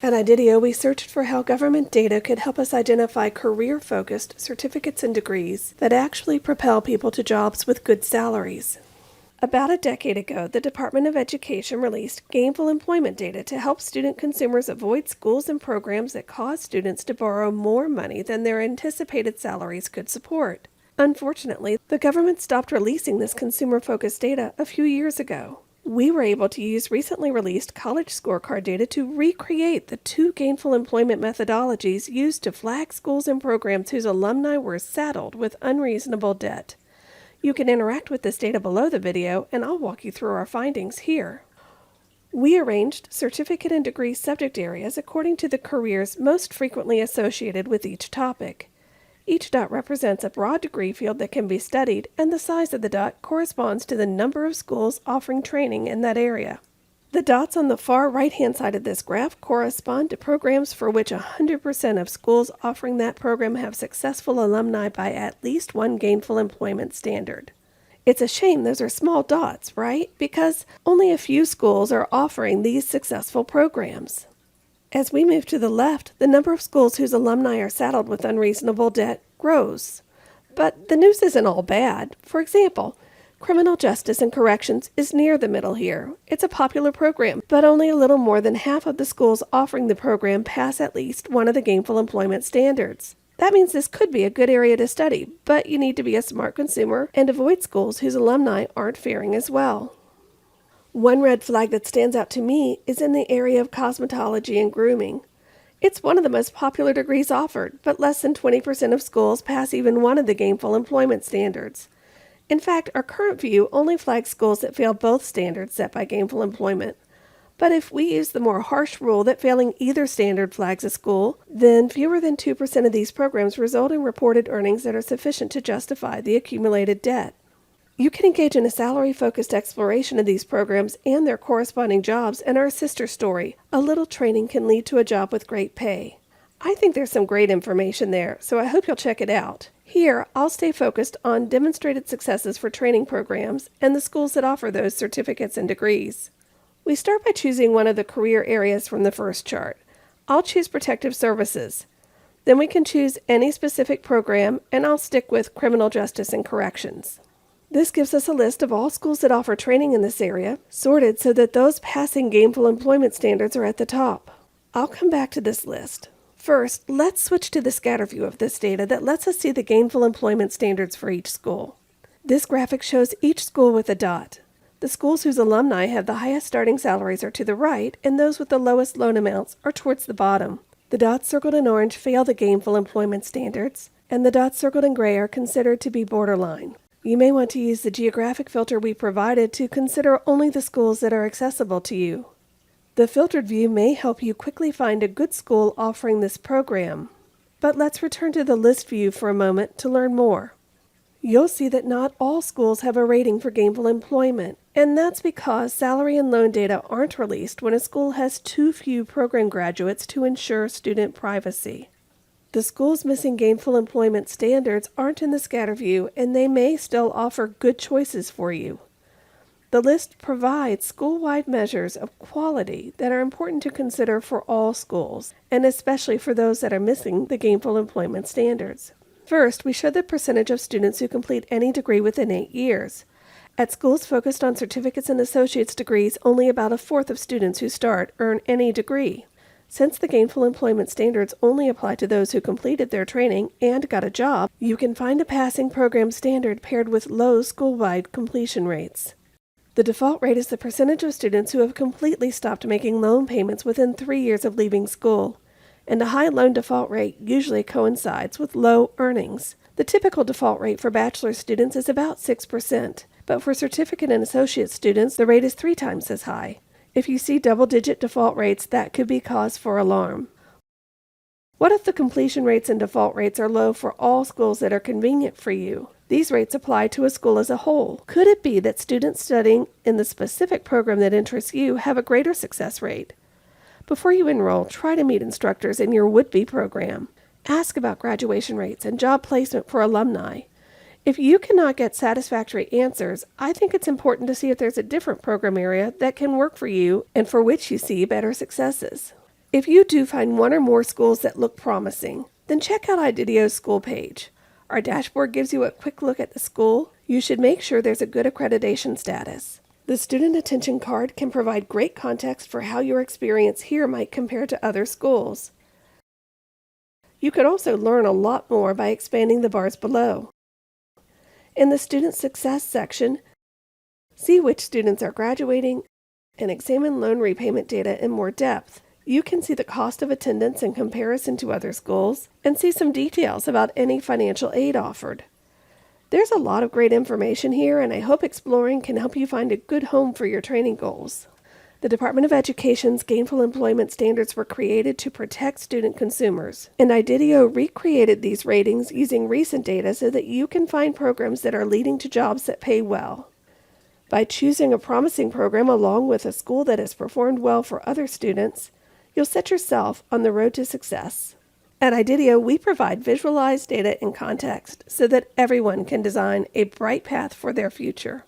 At Ididio, we searched for how government data could help us identify career-focused certificates and degrees that actually propel people to jobs with good salaries. About a decade ago, the Department of Education released Gainful employment data to help student consumers avoid schools and programs that cause students to borrow more money than their anticipated salaries could support. Unfortunately, the government stopped releasing this consumer-focused data a few years ago. We were able to use recently released college scorecard data to recreate the two gainful employment methodologies used to flag schools and programs whose alumni were saddled with unreasonable debt. You can interact with this data below the video, and I'll walk you through our findings here. We arranged certificate and degree subject areas according to the careers most frequently associated with each topic. Each dot represents a broad degree field that can be studied, and the size of the dot corresponds to the number of schools offering training in that area. The dots on the far right-hand side of this graph correspond to programs for which 100% of schools offering that program have successful alumni by at least one gainful employment standard. It's a shame those are small dots, right? Because only a few schools are offering these successful programs. As we move to the left, the number of schools whose alumni are saddled with unreasonable debt grows. But the news isn't all bad. For example, criminal justice and corrections is near the middle here. It's a popular program, but only a little more than half of the schools offering the program pass at least one of the gainful employment standards. That means this could be a good area to study, but you need to be a smart consumer and avoid schools whose alumni aren't faring as well. One red flag that stands out to me is in the area of cosmetology and grooming. It's one of the most popular degrees offered, but less than 20% of schools pass even one of the gainful employment standards. In fact, our current view only flags schools that fail both standards set by gainful employment. But if we use the more harsh rule that failing either standard flags a school, then fewer than 2% of these programs result in reported earnings that are sufficient to justify the accumulated debt. You can engage in a salary-focused exploration of these programs and their corresponding jobs in our sister story, A Little Training Can Lead to a Job with Great Pay. I think there's some great information there, so I hope you'll check it out. Here, I'll stay focused on demonstrated successes for training programs and the schools that offer those certificates and degrees. We start by choosing one of the career areas from the first chart. I'll choose protective services. Then we can choose any specific program, and I'll stick with criminal justice and corrections. This gives us a list of all schools that offer training in this area, sorted so that those passing gainful employment standards are at the top. I'll come back to this list. First, let's switch to the scatter view of this data that lets us see the gainful employment standards for each school. This graphic shows each school with a dot. The schools whose alumni have the highest starting salaries are to the right, and those with the lowest loan amounts are towards the bottom. The dots circled in orange fail the gainful employment standards, and the dots circled in gray are considered to be borderline. You may want to use the geographic filter we provided to consider only the schools that are accessible to you. The filtered view may help you quickly find a good school offering this program. But let's return to the list view for a moment to learn more. You'll see that not all schools have a rating for gainful employment, and that's because salary and loan data aren't released when a school has too few program graduates to ensure student privacy. The schools missing gainful employment standards aren't in the scatter view, and they may still offer good choices for you. The list provides school-wide measures of quality that are important to consider for all schools, and especially for those that are missing the gainful employment standards. First, we show the percentage of students who complete any degree within 8 years. At schools focused on certificates and associate's degrees, only about a fourth of students who start earn any degree. Since the gainful employment standards only apply to those who completed their training and got a job, you can find a passing program standard paired with low school-wide completion rates. The default rate is the percentage of students who have completely stopped making loan payments within 3 years of leaving school, and a high loan default rate usually coincides with low earnings. The typical default rate for bachelor students is about 6%, but for certificate and associate students, the rate is 3 times as high. If you see double-digit default rates, that could be cause for alarm. What if the completion rates and default rates are low for all schools that are convenient for you? These rates apply to a school as a whole. Could it be that students studying in the specific program that interests you have a greater success rate? Before you enroll, try to meet instructors in your would-be program. Ask about graduation rates and job placement for alumni. If you cannot get satisfactory answers, I think it's important to see if there's a different program area that can work for you and for which you see better successes. If you do find one or more schools that look promising, then check out Ididio's school page. Our dashboard gives you a quick look at the school. You should make sure there's a good accreditation status. The student attention card can provide great context for how your experience here might compare to other schools. You could also learn a lot more by expanding the bars below. In the Student Success section, see which students are graduating and examine loan repayment data in more depth. You can see the cost of attendance in comparison to other schools and see some details about any financial aid offered. There's a lot of great information here, and I hope exploring can help you find a good home for your training goals. The Department of Education's Gainful Employment Standards were created to protect student consumers, and Ididio recreated these ratings using recent data so that you can find programs that are leading to jobs that pay well. By choosing a promising program along with a school that has performed well for other students, you'll set yourself on the road to success. At Ididio, we provide visualized data and context so that everyone can design a bright path for their future.